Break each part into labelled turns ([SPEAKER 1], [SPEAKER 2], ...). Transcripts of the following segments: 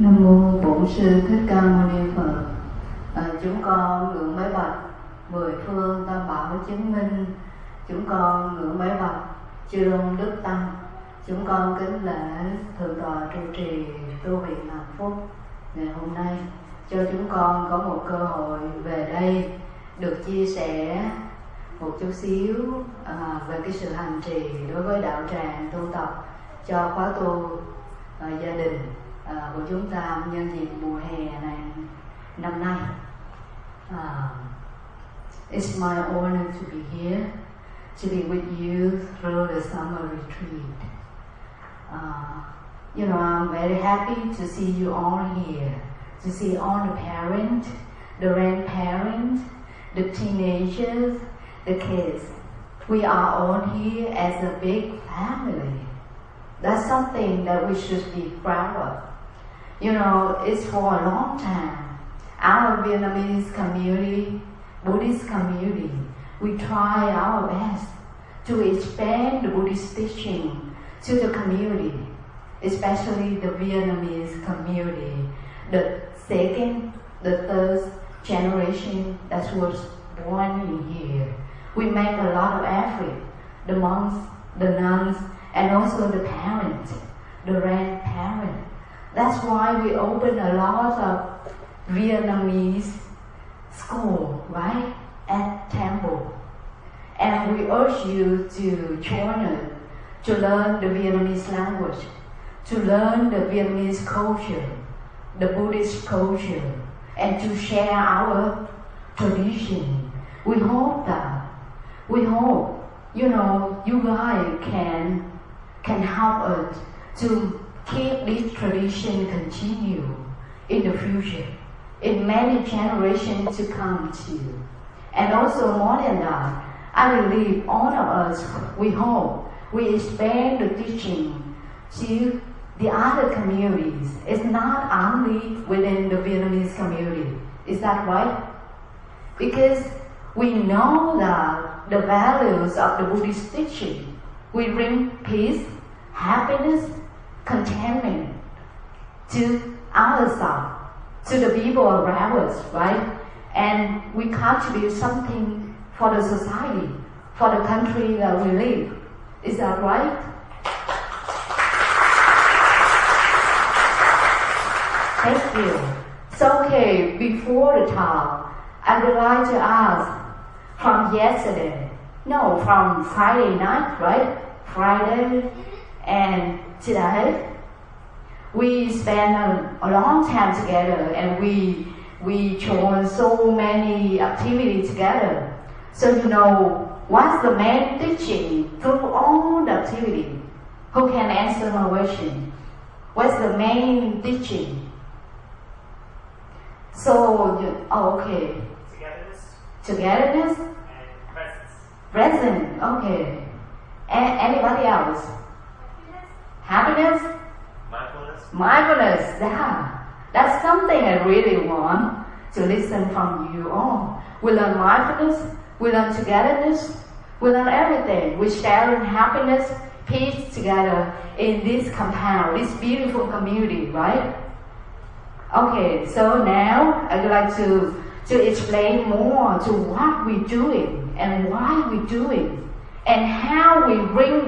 [SPEAKER 1] Nam mô Bổn Sư Thích Ca Mâu Ni Phật. Chúng con ngưỡng mấy bạch mười phương tam bảo chứng minh. Chúng con ngưỡng mấy bạch chư tôn đức tăng. Chúng con kính lễ thượng tọa trụ trì tu viện hạnh phúc ngày hôm nay cho chúng con có một cơ hội về đây được chia sẻ một chút xíu về cái sự hành trì đối với đạo tràng tu tập cho khóa tu gia đình của chúng ta nhân dịp mùa hè này năm nay. It's my honor to be here, to be with you through the summer retreat. I'm very happy to see you all here, to see all the parents, the grandparents, the teenagers, the kids. We are all here as a big family. That's something that we should be proud of. It's for a long time. Our Vietnamese community, Buddhist community, we try our best to expand the Buddhist teaching to the community, especially the Vietnamese community, the second, the third generation that was born in here. We make a lot of effort, the monks, the nuns, and also the parents, the grandparents. That's why we open a lot of Vietnamese school, right, at temple. And we urge you to join us, to learn the Vietnamese language, to learn the Vietnamese culture, the Buddhist culture, and to share our tradition. We hope you guys can help us to keep this tradition continue in the future, in many generations to come too. And also more than that, I believe all of us, we hope, we expand the teaching to the other communities. It's not only within the Vietnamese community. Is that right? Because we know that the values of the Buddhist teaching, we bring peace, happiness, contentment to ourselves, to the people around us, right? And we contribute something for the society, for the country that we live. Is that right? Thank you. So, okay, before the talk, I would like to ask from Friday night, right? Friday and today, we spent a long time together, and we joined so many activities together. So what's the main teaching through all the activity? Who can answer my question? What's the main teaching? Okay. Togetherness?
[SPEAKER 2] And presence.
[SPEAKER 1] Present, okay. Anybody else? Happiness? Mindfulness, yeah. That's something I really want to listen from you all. We learn mindfulness, we learn togetherness, we learn everything. We share happiness, peace together in this compound, this beautiful community, right? Okay, so now I would like to explain more to what we're doing and why we're doing and how we bring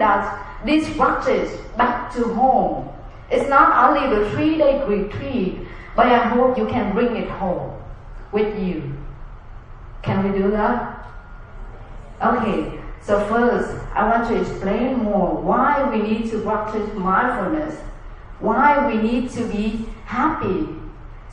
[SPEAKER 1] this practice back to home. It's not only the 3-day retreat, but I hope you can bring it home with you. Can we do that? Okay, so first, I want to explain more why we need to practice mindfulness, why we need to be happy,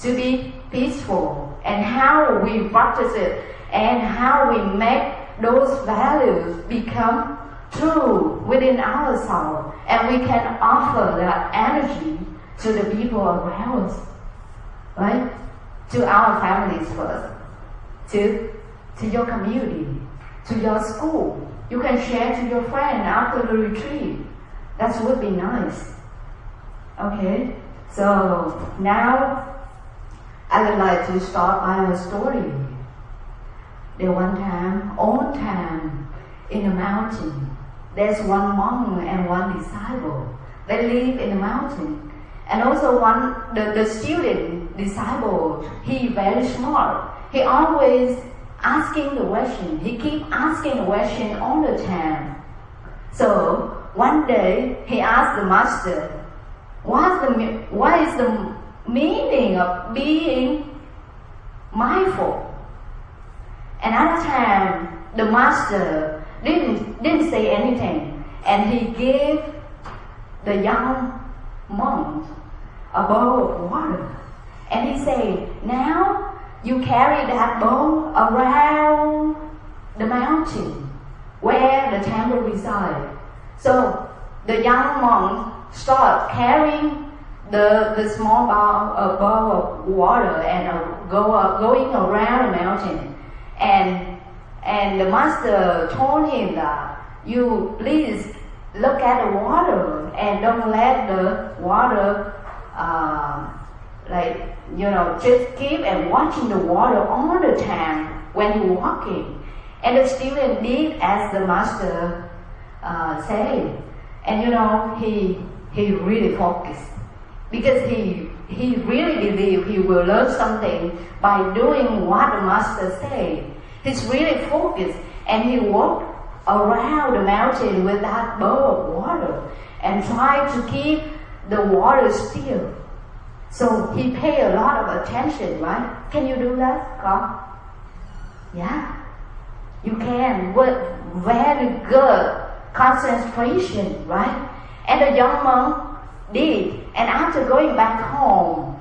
[SPEAKER 1] to be peaceful, and how we practice it, and how we make those values become true within ourselves, and we can offer that energy to the people around us, right? To our families first, to your community, to your school. You can share to your friend after the retreat. That would be nice. Okay, so now I would like to start by a story. There old time, in a mountain, there's one monk and one disciple. They live in the mountain, And also the student, disciple, he very smart. He always asking the question. He keep asking the question all the time. So one day he asked the master, what is the meaning of being mindful? Another time the master didn't say anything, and he gave the young monk a bowl of water, and he said, now you carry that bowl around the mountain where the temple resides. So the young monk start carrying the small bowl of water and going around the mountain. And the master told him that you please look at the water and don't let the water just keep and watching the water all the time when you're walking. And the student did as the master said. And he really focused, because he really believed he will learn something by doing what the master said. He's really focused, and he walked around the mountain with that bowl of water and tried to keep the water still. So he paid a lot of attention, right? Can you do that, God? Yeah, you can. With very good concentration, right? And the young monk did. And after going back home,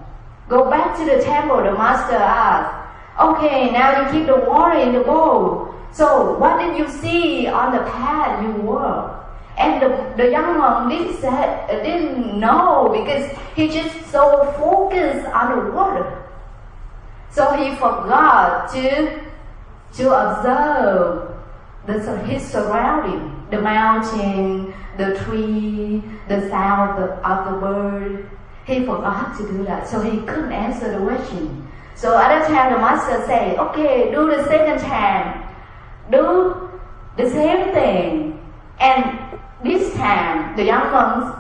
[SPEAKER 1] go back to the temple, the master asked, okay, now you keep the water in the bowl. So what did you see on the path you walked? And the young monk didn't know, because he just so focused on the water. So he forgot to observe his surrounding, the mountain, the tree, the sound of the bird. He forgot to do that, so he couldn't answer the question. So at that time the master said, okay, do the second time. Do the same thing. And this time the young monk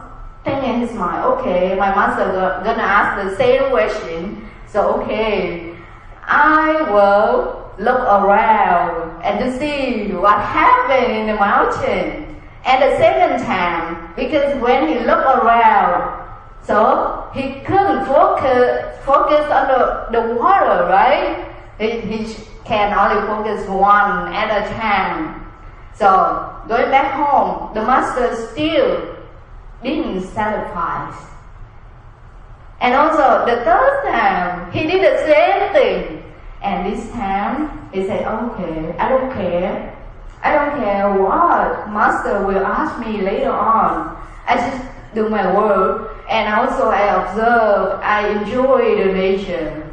[SPEAKER 1] think in his mind, okay, my master gonna ask the same question. So okay, I will look around and to see what happened in the mountain. And the second time, because when he looked around, so he couldn't focus on the water, right? He can only focus one at a time. So going back home, the master still didn't satisfy. And also the third time, he did the same thing. And this time, he said, okay, I don't care. I don't care what master will ask me later on. I just do my work. And also I observe, I enjoy the nature.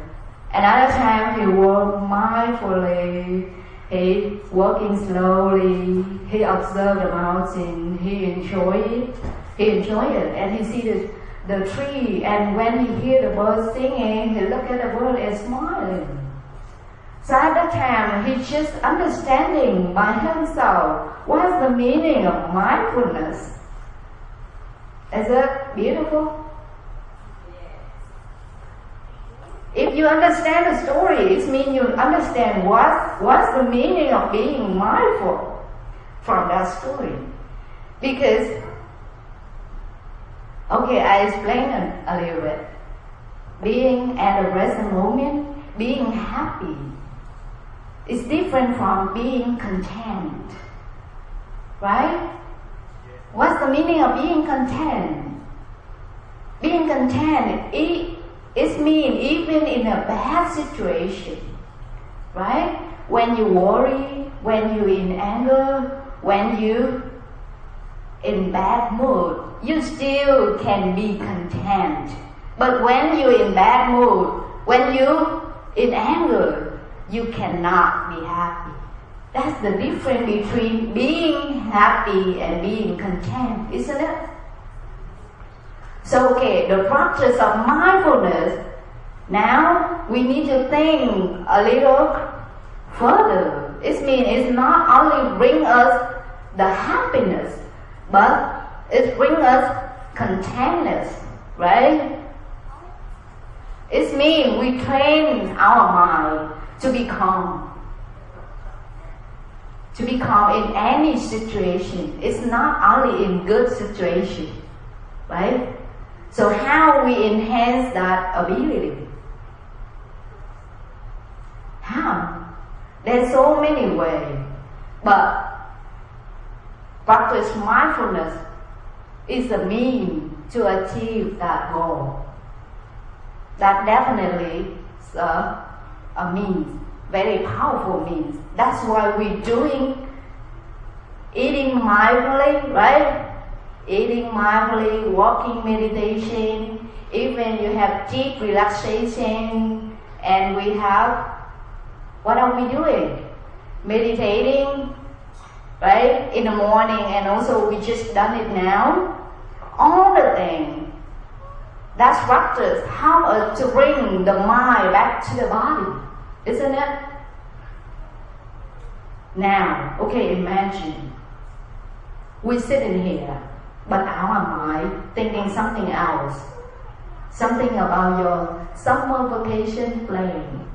[SPEAKER 1] Another time he worked mindfully. He walking slowly. He observed the mountain. He enjoyed it. And he see the tree. And when he hear the bird singing, he look at the bird and smiling. So at that time, he's just understanding by himself what's the meaning of mindfulness. Is that beautiful? If you understand the story, it means you understand what's the meaning of being mindful from that story. Because, okay, I explain a little bit. Being at the present moment, being happy, is different from being content. Right? What's the meaning of being content? Being content, it means even in a bad situation. Right? When you worry, when you're in anger, when you in bad mood, you still can be content. But when you're in bad mood, when you in anger, you cannot be happy. That's the difference between being happy and being content, isn't it? So okay, the practice of mindfulness, now we need to think a little further. It means it's not only bring us the happiness, but it brings us contentness. right? It means we train our mind to be calm. To be calm in any situation. It's not only in good situation, right? So how we enhance that ability? How? There's so many ways, but practice mindfulness is the means to achieve that goal. That definitely is a means, very powerful means. That's why we're doing eating mindfully, right? Eating mindfully, walking meditation, even you have deep relaxation, and we have, what are we doing? Meditating, right? In the morning, and also we just done it now. All the things. That's practice, how to bring the mind back to the body, isn't it? Now, okay, imagine we're sitting here, but our mind thinking something else, something about your summer vacation plan.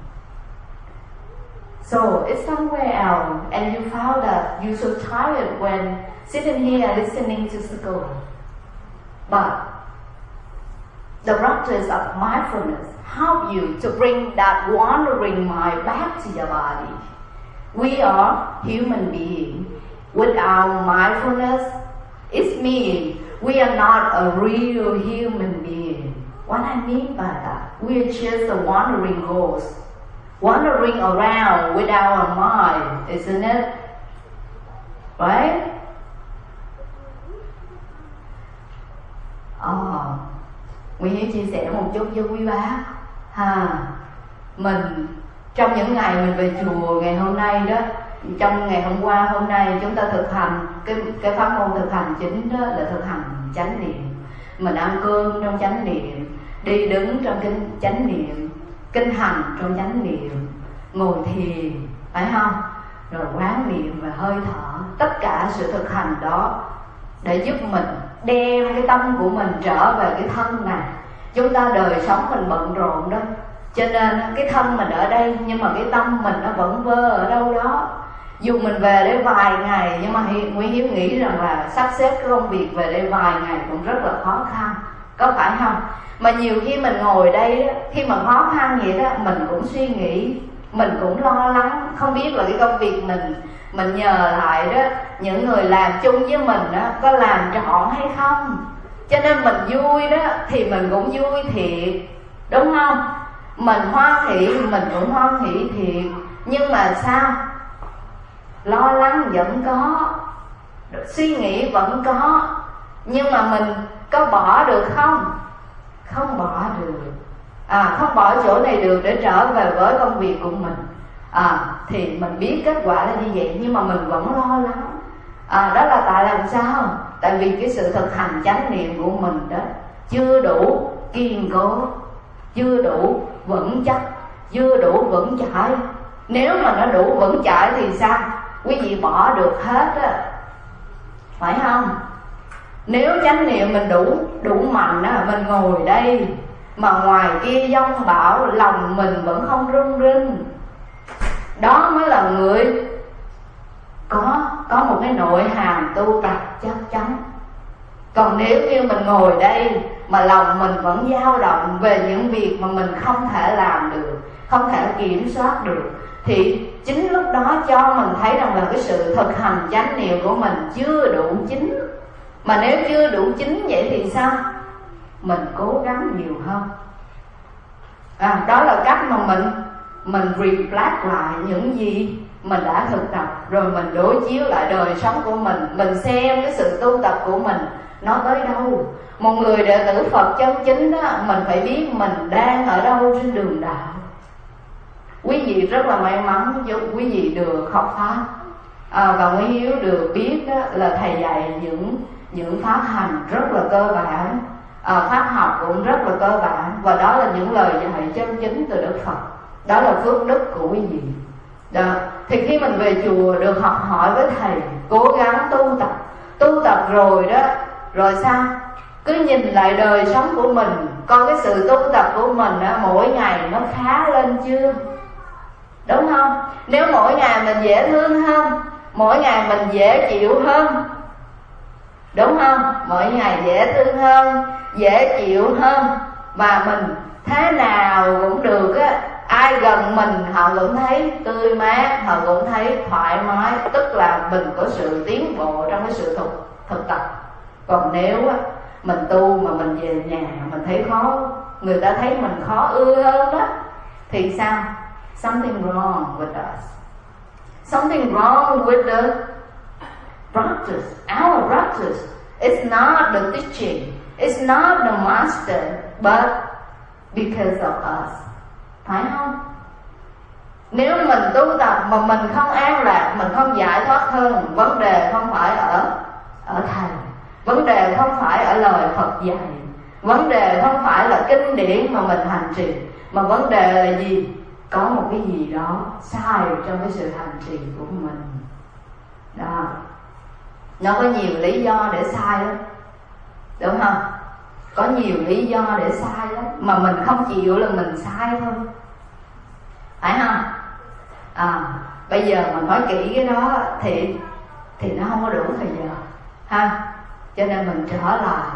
[SPEAKER 1] So it's somewhere else, and you found that you're so tired when sitting here listening to school. But the practice of mindfulness help you to bring that wandering mind back to your body. We are human beings. Without mindfulness, it means we are not a real human being. What I mean by that? We are just a wandering ghost, wandering around without a mind, isn't it? Right? Nguyễn Hiếu chia sẻ một chút với quý bác mình trong những ngày mình về chùa ngày hôm nay đó, trong ngày hôm qua hôm nay chúng ta thực hành cái pháp môn thực hành chính đó là thực hành chánh niệm. Mình ăn cơm trong chánh niệm, đi đứng trong chánh niệm, kinh hành trong chánh niệm, ngồi thiền, phải không? Rồi quán niệm và hơi thở, tất cả sự thực hành đó để giúp mình đem cái tâm của mình trở về cái thân này. Chúng ta đời sống mình bận rộn đó, cho nên cái thân mình ở đây nhưng mà cái tâm mình nó vẫn vơ ở đâu đó. Dù mình về đây vài ngày, nhưng mà Nguyễn Hiếu nghĩ rằng là sắp xếp cái công việc về đây vài ngày cũng rất là khó khăn, có phải không? Mà nhiều khi mình ngồi đây đó, khi mà khó khăn vậy đó, mình cũng suy nghĩ, mình cũng lo lắng, không biết là cái công việc mình nhờ lại đó, những người làm chung với mình đó có làm trọn hay không. Cho nên mình vui đó thì mình cũng vui thiệt, đúng không? Mình hoan hỷ mình cũng hoan hỷ thiệt. Nhưng mà sao? Lo lắng vẫn có, suy nghĩ vẫn có, nhưng mà mình có bỏ được không? Không bỏ được. Không bỏ chỗ này được để trở về với công việc của mình. Thì mình biết kết quả là như vậy, nhưng mà mình vẫn lo lắng. Đó là tại làm sao? Tại vì cái sự thực hành chánh niệm của mình đó chưa đủ kiên cố, chưa đủ vững chắc, chưa đủ vững chãi. Nếu mà nó đủ vững chãi thì sao? Quý vị bỏ được hết á, phải không? Nếu chánh niệm mình đủ mạnh á, mình ngồi đây mà ngoài kia giông bão, lòng mình vẫn không run rinh, đó mới là người có một cái nội hàm tu tập chắc chắn. Còn nếu như mình ngồi đây mà lòng mình vẫn dao động về những việc mà mình không thể làm được, không thể kiểm soát được, thì chính lúc đó cho mình thấy rằng là cái sự thực hành chánh niệm của mình chưa đủ chín. Mà nếu chưa đủ chín vậy thì sao? Mình cố gắng nhiều hơn. Đó là cách mà mình reflect lại những gì mình đã thực tập, rồi mình đối chiếu lại đời sống của mình xem cái sự tu tập của mình nó tới đâu. Một người đệ tử Phật chân chính đó, mình phải biết mình đang ở đâu trên đường đạo. Quý vị rất là may mắn, quý vị được học pháp, và Nguyễn Hiếu được biết đó, là thầy dạy những pháp hành rất là cơ bản, pháp học cũng rất là cơ bản, và đó là những lời dạy chân chính từ Đức Phật. Đó là phước đức của quý vị. Đó. Thì khi mình về chùa được học hỏi với thầy, cố gắng tu tập rồi đó, rồi sao? cứ nhìn lại đời sống của mình, coi cái sự tu tập của mình á, mỗi ngày nó khá lên chưa? Đúng không? Nếu mỗi ngày mình dễ thương hơn, mỗi ngày mình dễ chịu hơn, đúng không? Mỗi ngày dễ thương hơn, dễ chịu hơn, và mình thế nào cũng được á, ai gần mình họ cũng thấy tươi mát, họ cũng thấy thoải mái, tức là mình có sự tiến bộ trong cái sự thực tập. Còn nếu á, mình tu mà mình về nhà mình thấy khó, người ta thấy mình khó ưa hơn đó, thì sao? Something wrong with us. Something wrong with the practice, our practice. It's not the teaching, it's not the master, but because of us. Phải không? Nếu mình tu tập mà mình không an lạc, mình không giải thoát hơn, vấn đề không phải ở thầy, vấn đề không phải ở lời Phật dạy, vấn đề không phải là kinh điển mà mình hành trì, mà vấn đề là gì? Có một cái gì đó sai trong cái sự hành trì của mình. Đó. Nó có nhiều lý do để sai lắm, đúng không? Có nhiều lý do để sai lắm, mà mình không chịu là mình sai thôi, phải không? Bây giờ mình nói kỹ cái đó thì nó không có đủ thời giờ ha. Cho nên mình trở lại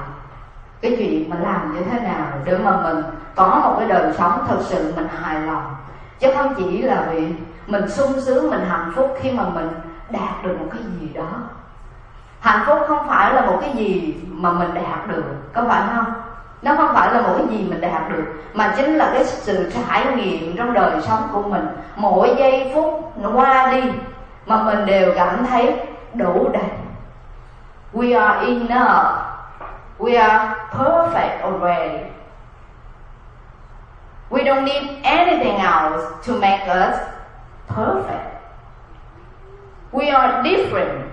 [SPEAKER 1] cái chuyện mà làm như thế nào để mà mình có một cái đời sống thật sự mình hài lòng, chứ không chỉ là vì mình sung sướng, mình hạnh phúc khi mà mình đạt được một cái gì đó. Hạnh phúc không phải là một cái gì mà mình đạt được, có phải không? Nó không phải là một cái gì mình đạt được, mà chính là cái sự trải nghiệm trong đời sống của mình. Mỗi giây phút nó qua đi mà mình đều cảm thấy đủ đầy. We are enough. We are perfect already. We don't need anything else to make us perfect. We are different,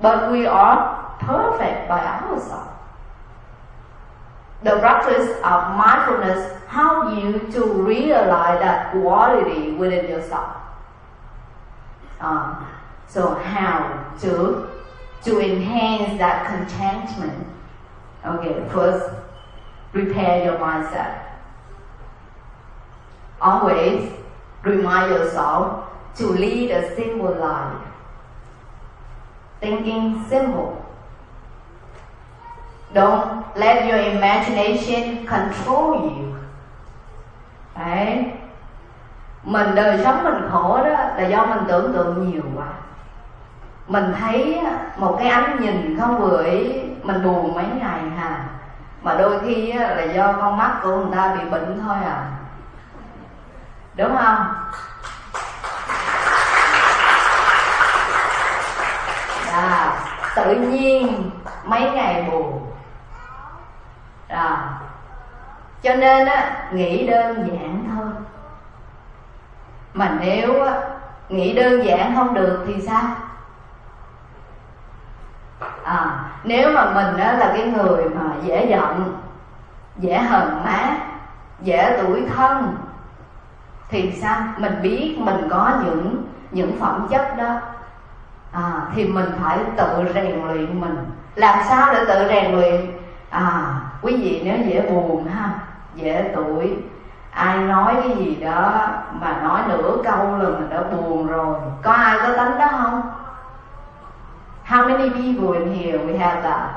[SPEAKER 1] but we are perfect by ourselves. The practice of mindfulness helps you to realize that quality within yourself. So how to enhance that contentment? Okay, first, prepare your mindset. Always remind yourself to lead a simple life. Thinking simple. Don't let your imagination control you. Đấy. Mình đời sống mình khổ đó là do mình tưởng tượng nhiều quá. Mình thấy một cái ánh nhìn không vừa ý, mình buồn mấy ngày hà. Mà đôi khi là do con mắt của người ta bị bệnh thôi à. Đúng không? Tự nhiên mấy ngày buồn. Cho nên nghĩ đơn giản thôi. Mà nếu nghĩ đơn giản không được thì sao? Nếu mà mình là cái người mà dễ giận, dễ hờn mát, dễ tủi thân, thì sao? Mình biết mình có những phẩm chất đó, thì mình phải tự rèn luyện mình. Làm sao để tự rèn luyện? Quý vị nếu dễ buồn ha, dễ tủi, ai nói cái gì đó mà nói nửa câu là mình đã buồn rồi. Có ai có tánh đó không? How many people in here we have that?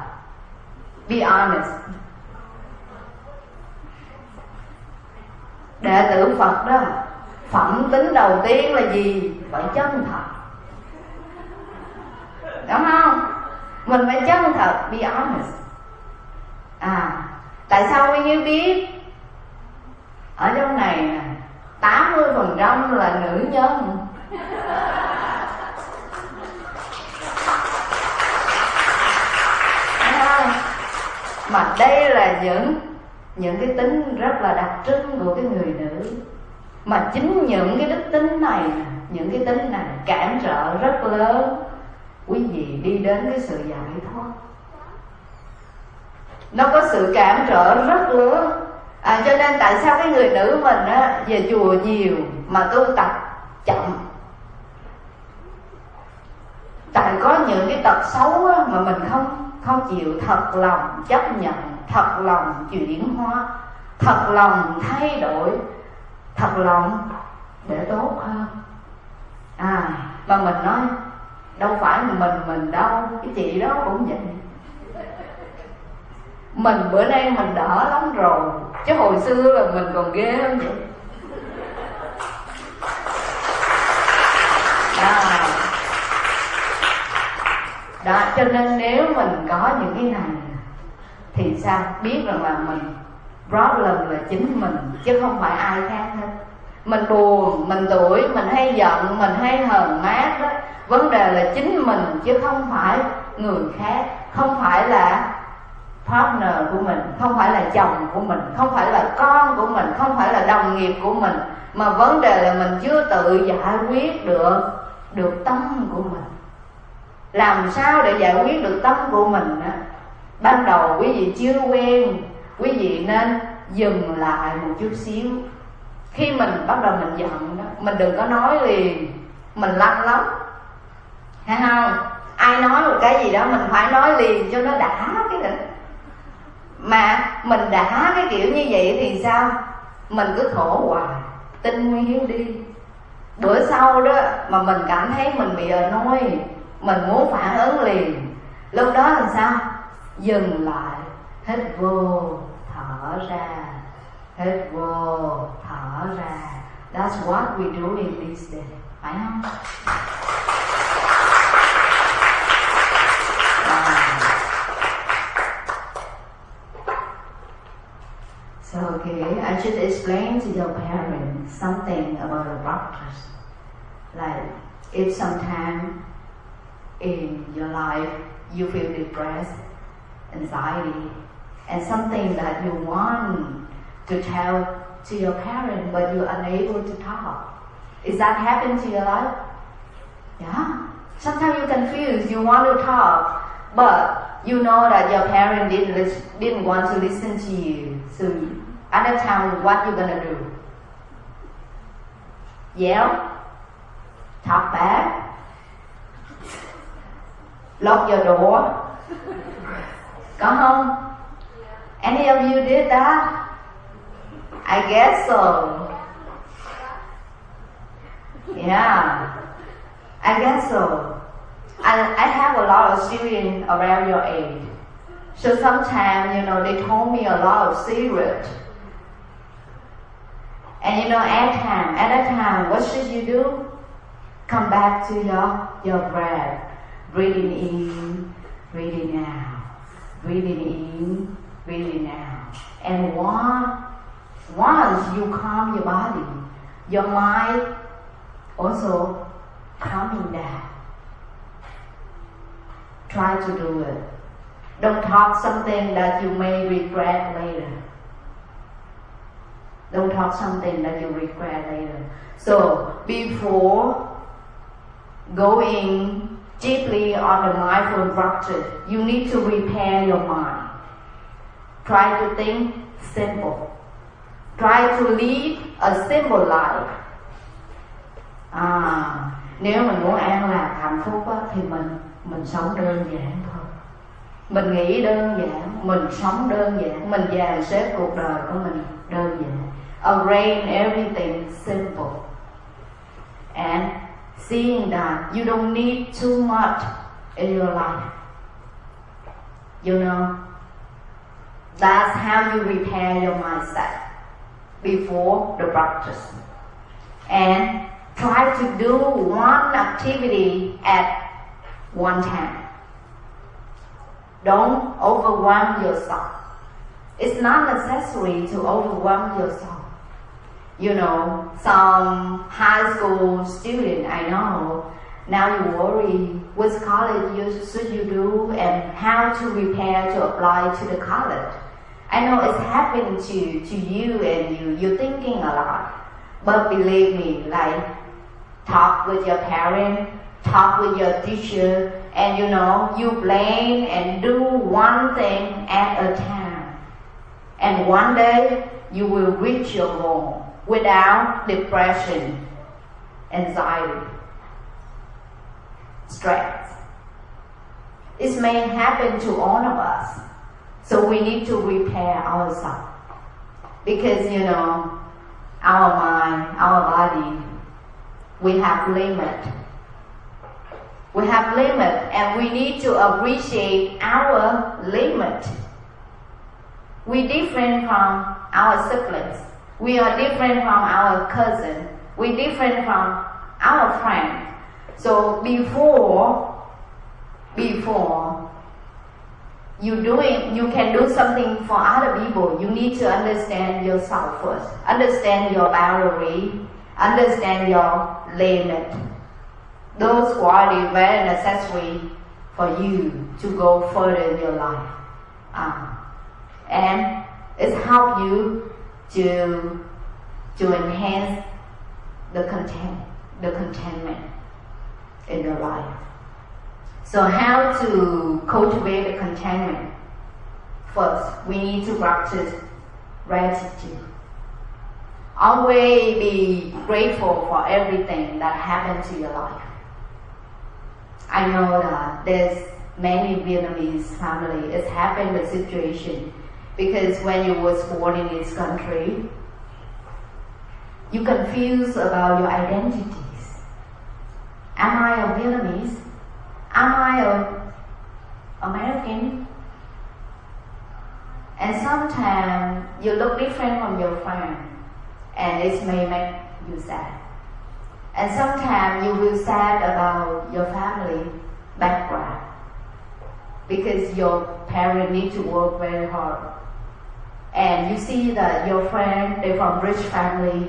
[SPEAKER 1] Be honest. Đệ tử Phật đó, phẩm tính đầu tiên là gì? Phải chân thật. Đúng không? Mình phải chân thật, be honest. Tại sao Nguyên Như biết ở trong này 80% là nữ nhân? Mà đây là những cái tính rất là đặc trưng của cái người nữ. Mà chính những cái đức tính này, những cái tính này cản trở rất lớn quý vị đi đến cái sự giải thoát. Nó có sự cản trở rất lớn. Cho nên tại sao cái người nữ mình về chùa nhiều mà tu tập chậm? Tại có những cái tật xấu mà mình không chịu thật lòng chấp nhận thật lòng chuyển hóa, thật lòng thay đổi, thật lòng để tốt hơn. Mà mình nói đâu phải mình đâu, cái chị đó cũng vậy. Mình bữa nay mình đỡ lắm rồi, chứ hồi xưa là mình còn ghê hơn vậy. Đó, cho nên nếu mình có những cái này thì sao? Biết rằng là mình problem là chính mình, chứ không phải ai khác hết. Mình buồn, mình tủi, mình hay giận, mình hay hờn mát đó, vấn đề là chính mình chứ không phải người khác, không phải là partner của mình, không phải là chồng của mình, không phải là con của mình, không phải là đồng nghiệp của mình, mà vấn đề là mình chưa tự giải quyết được tâm của mình. Làm sao để giải quyết được tâm của mình á? Ban đầu quý vị chưa quen, quý vị nên dừng lại một chút xíu. Khi mình bắt đầu mình giận đó, mình đừng có nói liền, mình lanh lắm, thấy không? Ai nói một cái gì đó mình phải nói liền cho nó đã cái đỉnh. Mà mình đã cái kiểu như vậy thì sao? Mình cứ khổ hoài, tinh nguyên đi. Bữa sau đó mà mình cảm thấy mình bị annoy, mình muốn phản ứng liền, lúc đó làm sao? Dừng lại, hít vô, thở ra, hít vô, thở ra. That's what we do in this day, phải không? So okay, I should explain to your parents something about the practice. Like if sometime in your life you feel depressed, anxiety, and something that you want to tell to your parents but you're unable to talk. Is that happened to your life? Yeah. Sometimes you're confused, you want to talk, but you know that your parent didn't want to listen to you. So at that time, what you gonna do? Yell? Talk back? Lock your door? Có không? Any of you did that? I guess so. Yeah, I guess so. I have a lot of students around your age. So sometimes, they told me a lot of secrets. And at that time, what should you do? Come back to your breath. Breathing in, breathing out. Breathing in, breathing out. And once you calm your body, your mind also calming down. Try to do it. Don't talk something that you may regret later. Don't talk something that you regret later. So before going deeply on the mindful practice, you need to repair your mind. Try to think simple. Try to lead a simple life. Nếu mình muốn an lạc hạnh phúc á, thì mình sống đơn giản thôi. Mình nghĩ đơn giản, mình sống đơn giản, mình dàn xếp cuộc đời của mình đơn giản. Arrange everything simple. And seeing that you don't need too much in your life. That's how you repair your mindset before the practice. And try to do one activity at one time. Don't overwhelm yourself. It's not necessary to overwhelm yourself. Some high school student I know, now you worry which college should you do and how to prepare to apply to the college. I know it's happened to you and you're thinking a lot. But believe me, talk with your parent, talk with your teacher, and you plan and do one thing at a time. And one day you will reach your goal without depression, anxiety, stress. It may happen to all of us. So we need to repair ourselves. Because, you know, our mind, our body, we have limit. We have limit, and we need to appreciate our limit. We different from our siblings. We are different from our cousin. We different from our friend. So before you can do something for other people, you need to understand yourself first. Understand your boundary. Understand your limit. Those qualities are very necessary for you to go further in your life. And it helps you to enhance the contentment in your life. So how to cultivate the contentment? First, we need to practice gratitude. Always be grateful for everything that happened to your life. I know that there's many Vietnamese families, it's happened the situation because when you was born in this country, you confused about your identities. Am I a Vietnamese? Am I an American? And sometimes you look different from your friend, and it may make you sad. And sometimes you will sad about your family background because your parents need to work very hard. And you see that your friend, they're from rich family,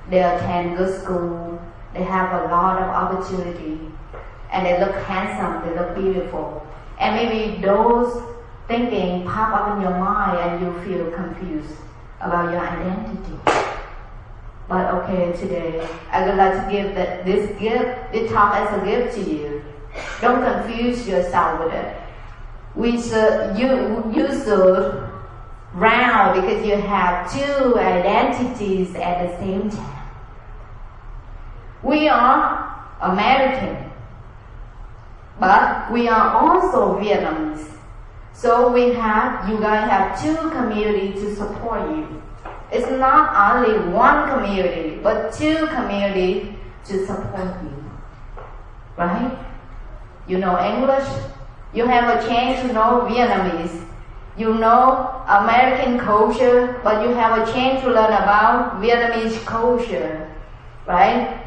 [SPEAKER 1] they attend good school, they have a lot of opportunity, and they look handsome, they look beautiful. And maybe those thinking pop up in your mind and you feel confused about your identity. But okay, today I would like to give this gift, this talk as a gift to you. Don't confuse yourself with it. You should round because you have two identities at the same time. We are American, but we are also Vietnamese. So you guys have two communities to support you. It's not only one community, but two communities to support you. Right? You know English, you have a chance to know Vietnamese. You know American culture, but you have a chance to learn about Vietnamese culture. Right?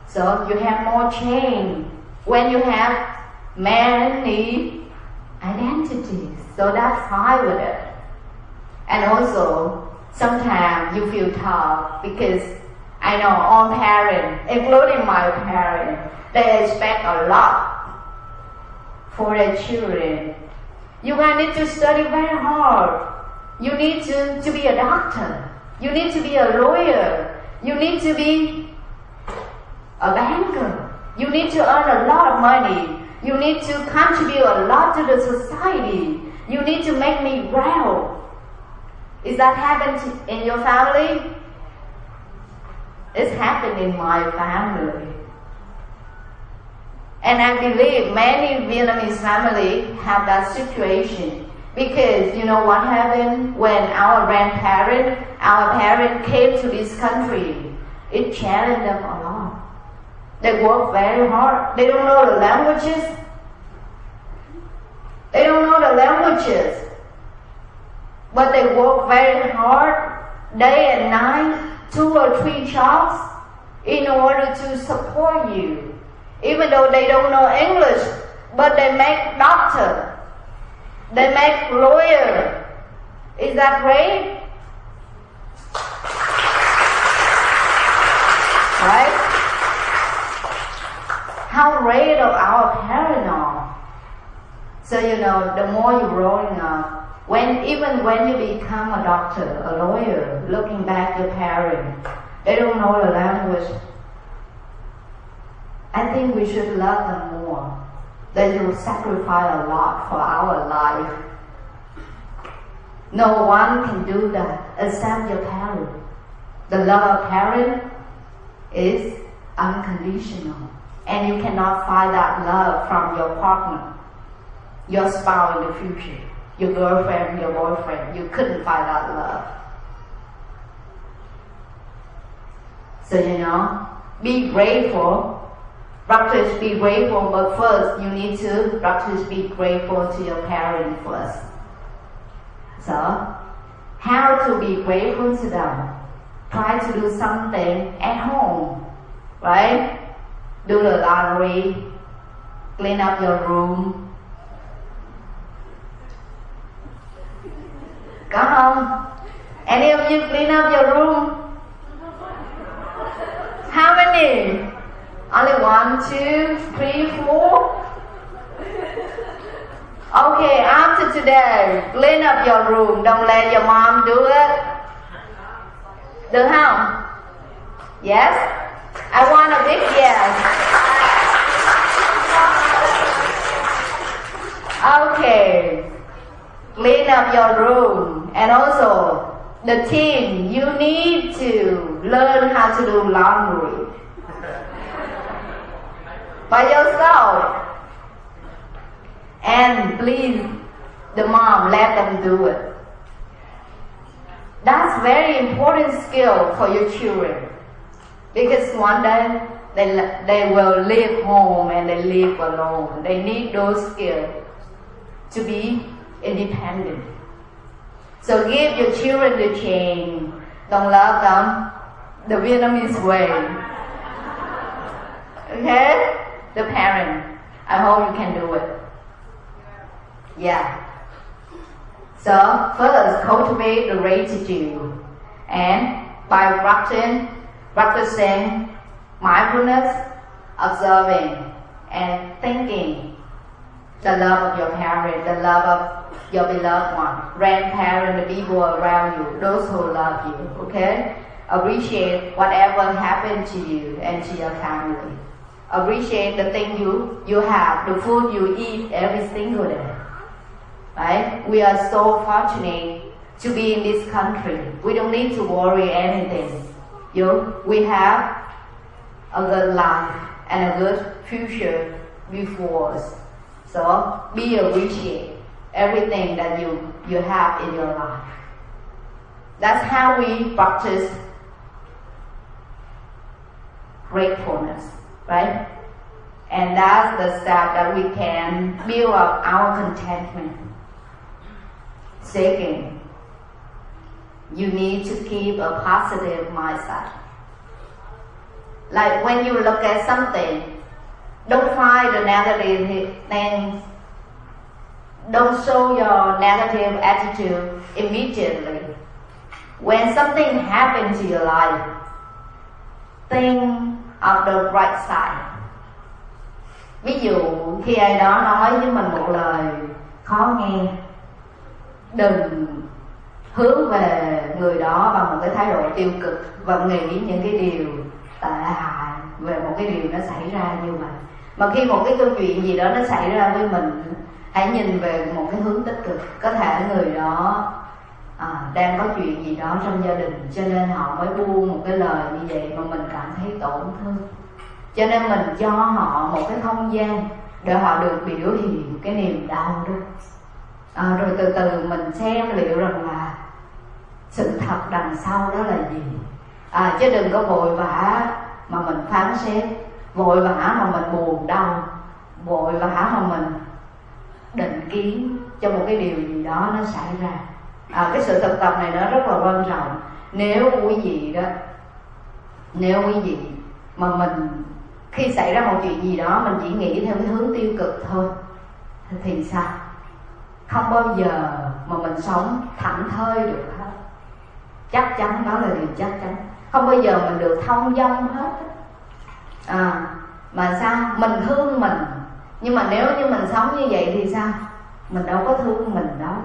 [SPEAKER 1] So you have more chance when you have many identities. So that's fine with it. And also, sometimes you feel tough because I know all parents, including my parents, they expect a lot for their children. You need to study very hard. You need to be a doctor. You need to be a lawyer. You need to be a banker. You need to earn a lot of money. You need to contribute a lot to the society. You need to make me proud. Is that happened in your family? It's happened in my family. And I believe many Vietnamese families have that situation. Because you know what happened when our parents came to this country? It challenged them a lot. They work very hard. They don't know the languages. But they work very hard, day and night, 2 or 3 jobs, in order to support you. Even though they don't know English, but they make doctor, they make lawyer. Is that great? Right? How great of our parents are. So you know, the more you're growing up, even when you become a doctor, a lawyer, looking back your parents, they don't know the language. I think we should love them more. They will sacrifice a lot for our life. No one can do that except your parents. The love of parents is unconditional. And you cannot find that love from your partner, your spouse in the future. your girlfriend, your boyfriend. You couldn't find that love. So be grateful. Practice be grateful, but first you need to practice be grateful to your parents first. So, how to be grateful to them? Try to do something at home, right? Do the laundry, clean up your room. Come on. Any of you clean up your room? How many? Only 1, 2, 3, 4? Okay, after today, clean up your room. Don't let your mom do it. Được không? Yes? I want a big yes. Okay. Clean up your room. And also, the team, you need to learn how to do laundry. By yourself. And please, the mom, let them do it. That's very important skill for your children. Because one day, they will leave home and they live alone. They need those skills to be independent. So give your children the chance. Don't love them the Vietnamese way. Okay? The parent. I hope you can do it. Yeah. So first, cultivate the gratitude, and by practicing mindfulness, observing, and thinking the love of your parent, the love of your beloved one, grandparent, the people around you, those who love you. Okay? Appreciate whatever happened to you and to your family. Appreciate the thing you have, the food you eat every single day. Right? We are so fortunate to be in this country. We don't need to worry anything. We have a good life and a good future before us. So be appreciate everything that you have in your life. That's how we practice gratefulness, right? And that's the step that we can build up our contentment. Second, you need to keep a positive mindset. Like when you look at something, don't find the negative things. Don't show your negative attitude immediately. When something happens to your life, think of the bright side. Ví dụ khi ai đó nói với mình một lời khó nghe, đừng hướng về người đó bằng một cái thái độ tiêu cực và nghĩ những cái điều tệ hại về một cái điều nó xảy ra như vậy. Mà khi một cái câu chuyện gì đó nó xảy ra với mình, hãy nhìn về một cái hướng tích cực. Có thể người đó đang có chuyện gì đó trong gia đình, cho nên họ mới buông một cái lời như vậy mà mình cảm thấy tổn thương. Cho nên mình cho họ một cái không gian để họ được biểu hiện cái niềm đau đó. Rồi từ từ mình xem liệu rằng là sự thật đằng sau đó là gì. Chứ đừng có vội vã mà mình phán xét, vội vã mà mình buồn đau, vội vã mà mình định kiến cho một cái điều gì đó nó xảy ra. Cái sự thực tập này nó rất là quan trọng. Nếu quý vị mà mình khi xảy ra một chuyện gì đó mình chỉ nghĩ theo cái hướng tiêu cực thôi thì sao? Không bao giờ mà mình sống thảnh thơi được hết. Chắc chắn đó là điều chắc chắn. Không bao giờ mình được thông dong hết. Mà sao? Mình thương mình, nhưng mà nếu như mình sống như vậy thì sao? Mình đâu có thương mình đâu,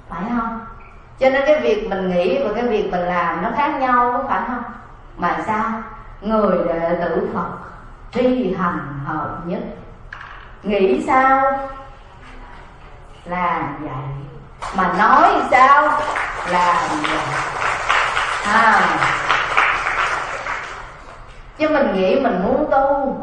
[SPEAKER 1] phải không? Cho nên cái việc mình nghĩ và cái việc mình làm nó khác nhau, có phải không? Mà sao? Người đệ tử Phật tri hành hợp nhất. Nghĩ sao làm vậy, mà nói sao làm vậy. Chứ mình nghĩ mình muốn tu,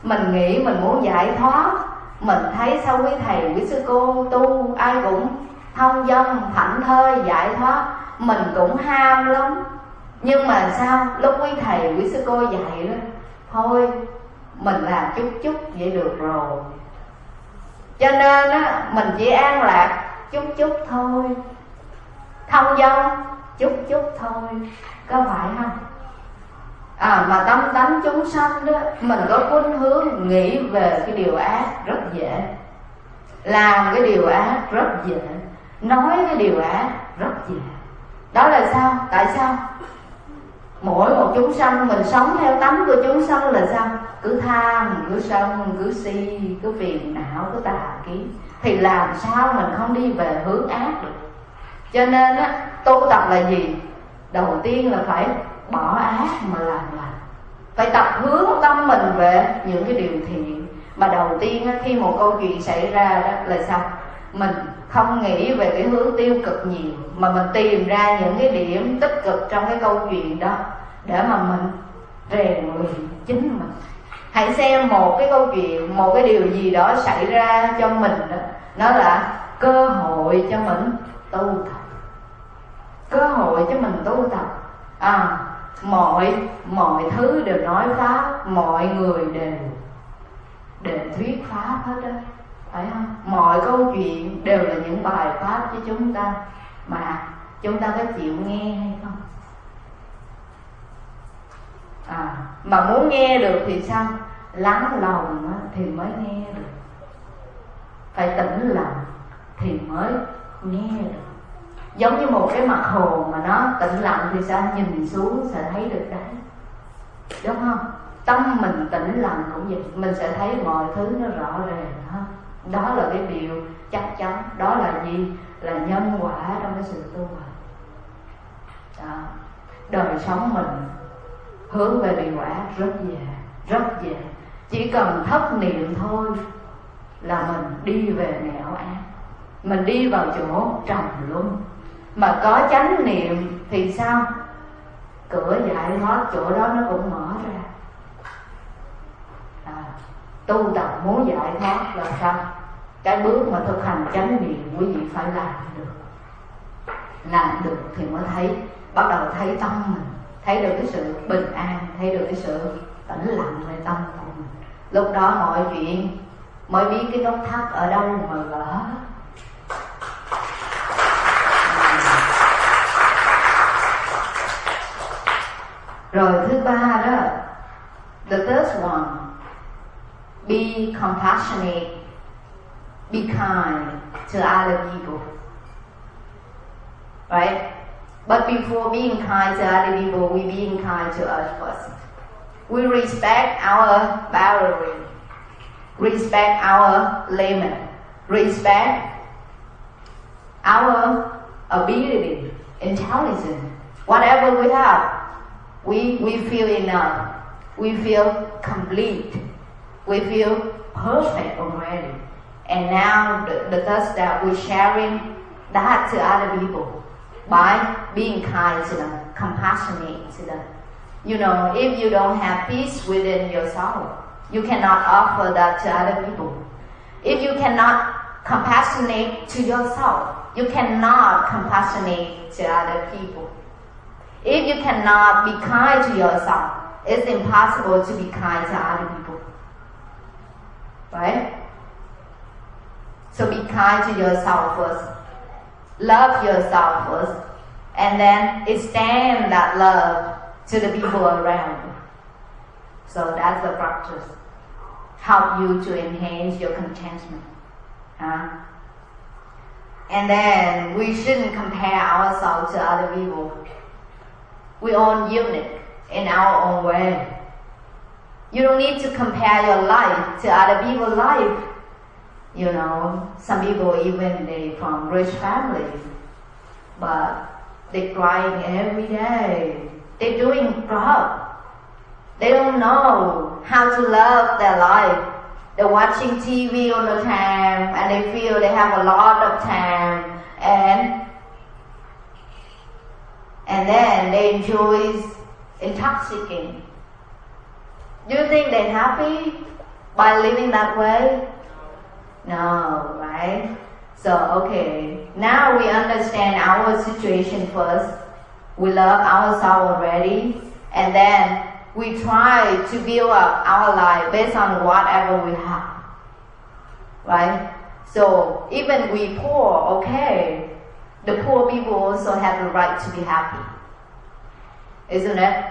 [SPEAKER 1] mình nghĩ mình muốn giải thoát, Mình thấy sao quý thầy, quý sư cô tu ai cũng thông dong, thảnh thơi, giải thoát. Mình cũng ham lắm. Nhưng mà sao, lúc quý thầy, quý sư cô dạy đó, thôi mình làm chút chút vậy được rồi. Cho nên á, mình chỉ an lạc chút chút thôi, thông dong chút chút thôi, có phải không? Mà tâm tánh chúng sanh đó, mình có khuynh hướng nghĩ về cái điều ác rất dễ, làm cái điều ác rất dễ, nói cái điều ác rất dễ. Đó là sao? Tại sao? Mỗi một chúng sanh mình sống theo tánh của chúng sanh là sao? Cứ tham, cứ sân, cứ si, cứ phiền não, cứ tà kiến, thì làm sao mình không đi về hướng ác được. Cho nên á, tu tập là gì? Đầu tiên là phải bỏ ác mà làm lành, phải tập hướng tâm mình về những cái điều thiện. Mà đầu tiên á, khi một câu chuyện xảy ra đó là sao? Mình không nghĩ về cái hướng tiêu cực nhiều, mà mình tìm ra những cái điểm tích cực trong cái câu chuyện đó để mà mình rèn luyện chính mình. Hãy xem một cái câu chuyện, một cái điều gì đó xảy ra cho mình đó, nó là cơ hội cho mình tu tập, cơ hội cho mình tu tập. Mọi thứ đều nói pháp, mọi người đều thuyết pháp hết đó, phải không? Mọi câu chuyện đều là những bài pháp cho chúng ta, mà chúng ta có chịu nghe hay không? Mà muốn nghe được thì sao? Lắng lòng thì mới nghe được, phải tĩnh lặng thì mới nghe được. Giống như một cái mặt hồ mà nó tĩnh lặng thì sao? Nhìn xuống sẽ thấy được đáy, đúng không? Tâm mình tĩnh lặng cũng vậy, mình sẽ thấy mọi thứ nó rõ ràng hơn. Đó là cái điều chắc chắn. Đó là gì? Là nhân quả trong cái sự tu hành. Đời sống mình hướng về điều ác rất dễ, rất dễ. Chỉ cần thất niệm thôi là mình đi về nẻo ác, mình đi vào chỗ trầm luân. Mà có chánh niệm thì sao? Cửa giải thoát chỗ đó nó cũng mở ra. Tu tập muốn giải thoát là sao? Cái bước mà thực hành chánh niệm quý vị phải làm được. Làm được thì mới thấy, bắt đầu thấy tâm mình, thấy được cái sự bình an, thấy được cái sự tĩnh lặng về tâm của mình. Lúc đó mọi chuyện mới biết cái nút thắt ở đâu mà gỡ. Rồi thứ ba đó, the third one, be compassionate, be kind to other people. Right? But before being kind to other people, we being kind to us first. We respect our boundary, respect our limit, respect our ability, intelligence, whatever we have. We feel enough, we feel complete, we feel perfect already. And now the third step, we're sharing that to other people by being kind to them, compassionate to them. You know, if you don't have peace within yourself, you cannot offer that to other people. If you cannot compassionate to yourself, you cannot compassionate to other people. If you cannot be kind to yourself, it's impossible to be kind to other people. Right? So be kind to yourself first. Love yourself first. And then extend that love to the people around you. So that's the practice. Help you to enhance your contentment. And then we shouldn't compare ourselves to other people. We all unique in our own way. You don't need to compare your life to other people's life. You know, some people even they from rich families, but they're crying every day. They're doing drugs. They don't know how to love their life. They're watching TV all the time, and they feel they have a lot of time, and then they enjoy intoxicating. Do you think they're happy by living that way? No, right? So, okay, now we understand our situation first. We love ourselves already, and then we try to build up our life based on whatever we have, right? So, even we poor, okay, the poor people also have the right to be happy, isn't it?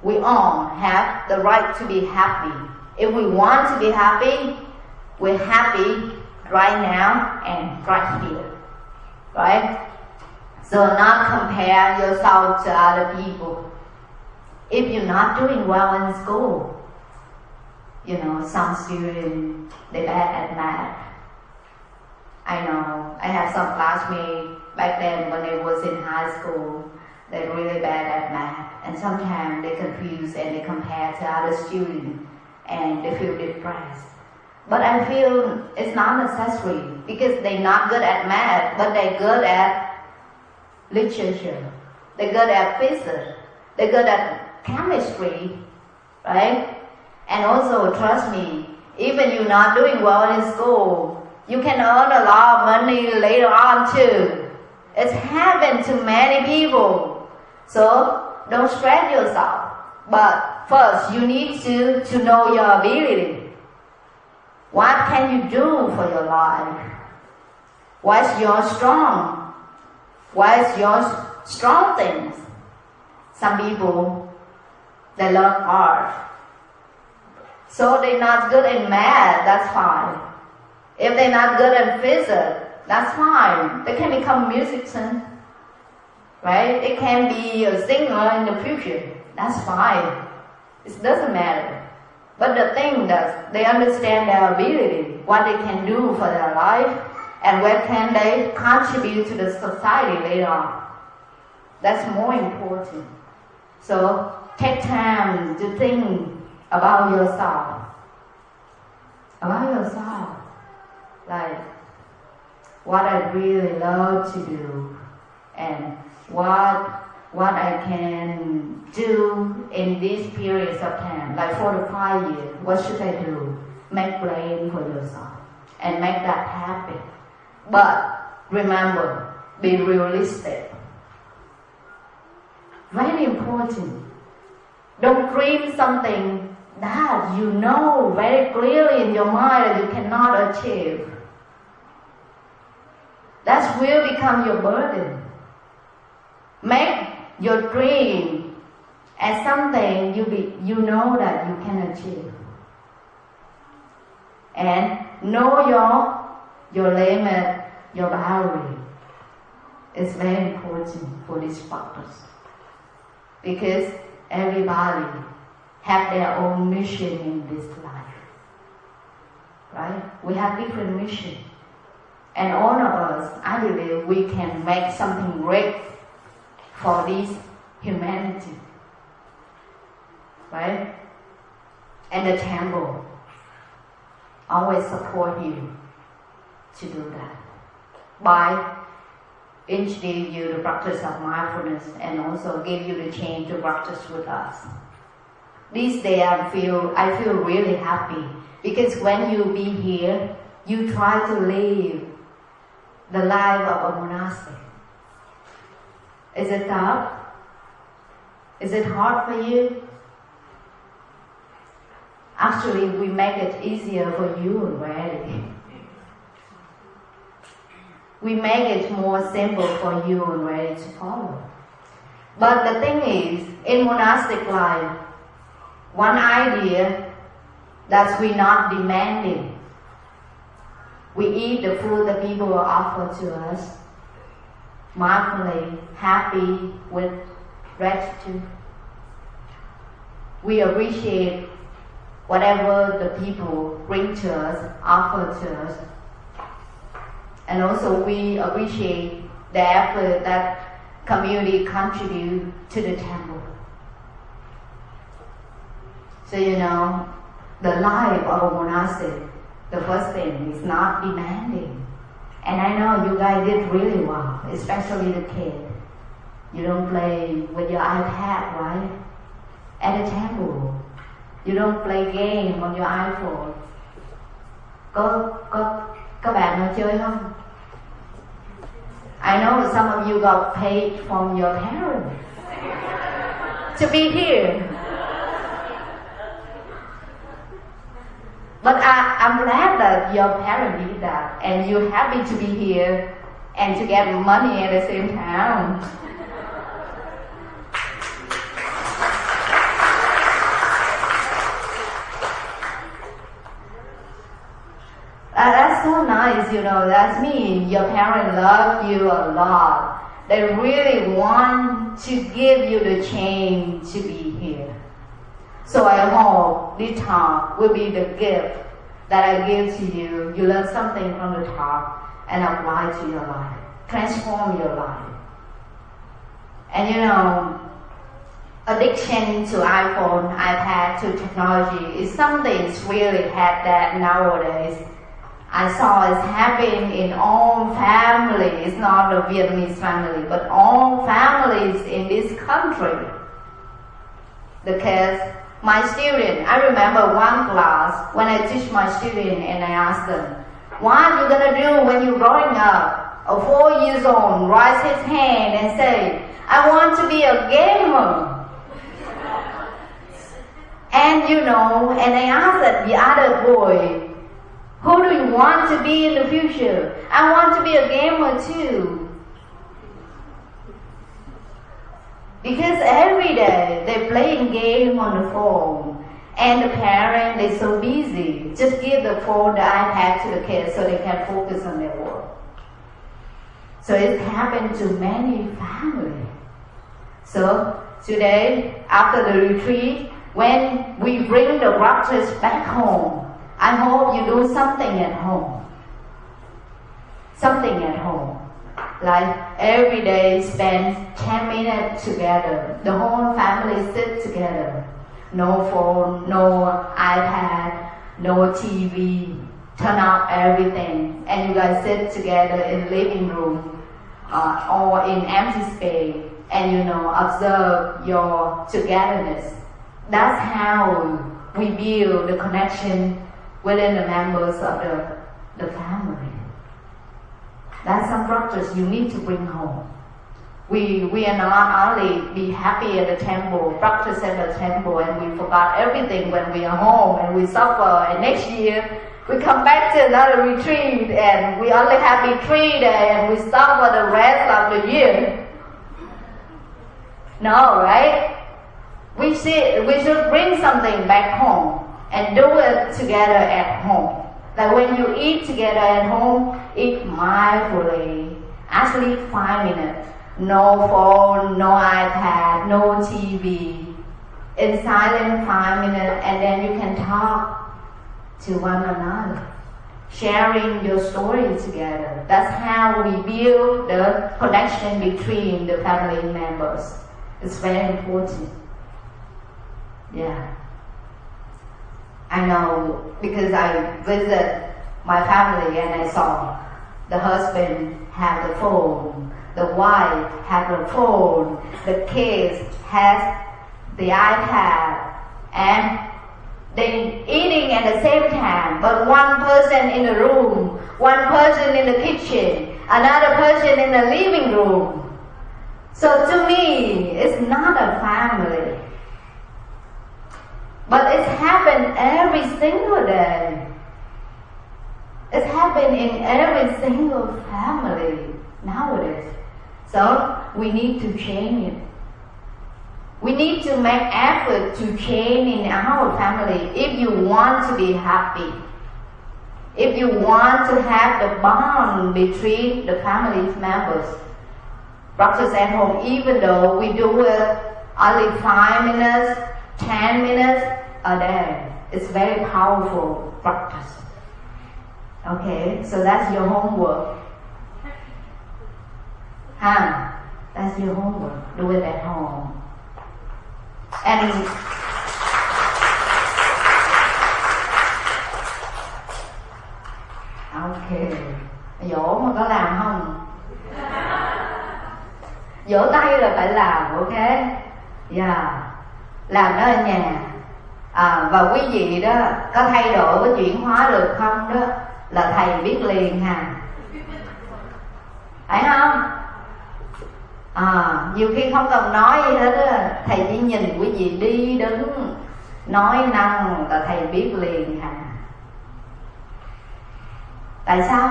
[SPEAKER 1] We all have the right to be happy. If we want to be happy, we're happy right now and right here, right? So not compare yourself to other people. If you're not doing well in school, you know, some students, they're bad at math. I know, I have some classmates back then when they was in high school, they're really bad at math. And sometimes they confuse and they compare to other students and they feel depressed. But I feel it's not necessary because they're not good at math, but they're good at literature. They're good at physics. They're good at chemistry, right? And also, trust me, even you're not doing well in school, you can earn a lot of money later on too. It's happened to many people. So don't stress yourself. But first, you need to know your ability. What can you do for your life? What's your strong? What's your strong things? Some people, they love art. So they're not good in math, that's fine. If they're not good in physics, that's fine. They can become a musician, right? It can be a singer in the future, that's fine. It doesn't matter. But the thing that they understand their ability, what they can do for their life, and where can they contribute to the society later on. That's more important. So take time to think about yourself. About yourself. Like what I really love to do and what I can do in these periods of time, like 4 to 5 years. What should I do? Make plan for yourself and make that happen. But remember, be realistic. Very important. Don't dream something that you know very clearly in your mind that you cannot achieve. That will become your burden. Make your dream as something you know that you can achieve. And know your limit, your boundary. It's very important for this purpose. Because everybody have their own mission in this life. Right? We have different missions. And all of us, I believe we can make something great for this humanity. Right? And the temple always support you to do that. By introduce you the practice of mindfulness and also give you the chance to practice with us. These days I feel really happy because when you be here, you try to live the life of a monastery. Is it tough? Is it hard for you? Actually, we make it easier for you already. We make it more simple for you already to follow. But the thing is, in monastic life, one idea that we're not demanding. We eat the food that people offer to us, mindfully, happy, with gratitude. We appreciate whatever the people bring to us, offer to us. And also we appreciate the effort that community contribute to the temple. So you know, the life of a monastery, the first thing is not demanding. And I know you guys did really well, especially the kids. You don't play with your iPad, right? At the temple. You don't play game on your iPhone. Có bạn nào chơi không? I know some of you got paid from your parents to be here. But I'm glad that your parents did that and you're happy to be here and to get money at the same time. That's so nice, you know, that means your parents love you a lot. They really want to give you the chance to be here. So I hope this talk will be the gift that I give to you. You learn something from the talk and apply to your life, transform your life. And you know, addiction to iPhone, iPad, to technology is something that's really had that nowadays. I saw it's happening in all families. It's not a Vietnamese family, but all families in this country. The kids, my student, I remember one class when I teach my student and I asked them, what are you gonna do when you're growing up? A 4 years old raise his hand and say, I want to be a gamer. And you know, and I asked the other boy, who do you want to be in the future? I want to be a gamer too. Because every day they're playing game on the phone and the parent is so busy. Just give the phone, the iPad to the kids so they can focus on their work. So it happened to many families. So today, after the retreat, when we bring the practice back home, I hope you do something at home. Something at home. Like every day spend 10 minutes together. The whole family sit together. No phone, no iPad, no TV. Turn off everything. And you guys sit together in living room or in empty space. And you know, observe your togetherness. That's how we build the connection within the members of the family. That's some practice you need to bring home. We are not only be happy at the temple, practice at the temple, and we forgot everything when we are home and we suffer. And next year we come back to another retreat and we only happy 3 days and we suffer the rest of the year. No, right? We should bring something back home and do it together at home. Like when you eat together at home, eat mindfully. Actually 5 minutes. No phone, no iPad, no TV. In silence 5 minutes, and then you can talk to one another. Sharing your story together. That's how we build the connection between the family members. It's very important. Yeah. I know because I visit my family and I saw the husband have the phone, the wife have the phone, the kids has the iPad, and they eating at the same time, but one person in the room, one person in the kitchen, another person in the living room. So to me, it's not a family. But it's happened every single day. It's happened in every single family nowadays. So we need to change it. We need to make effort to change in our family if you want to be happy. If you want to have the bond between the family members. Practice at home, even though we do it only 5 minutes, 10 minutes a day. It's very powerful practice. Okay, so that's your homework. That's your homework. Do it at home. And ok, dỗ mà có làm không? Vỗ tay là phải làm, ok? Yeah. Làm đó ở nhà. Và quý vị đó có thay đổi, có chuyển hóa được không đó là thầy biết liền hà, phải không? Nhiều khi không cần nói gì hết á, thầy chỉ nhìn quý vị đi đứng nói năng là thầy biết liền hà. Tại sao?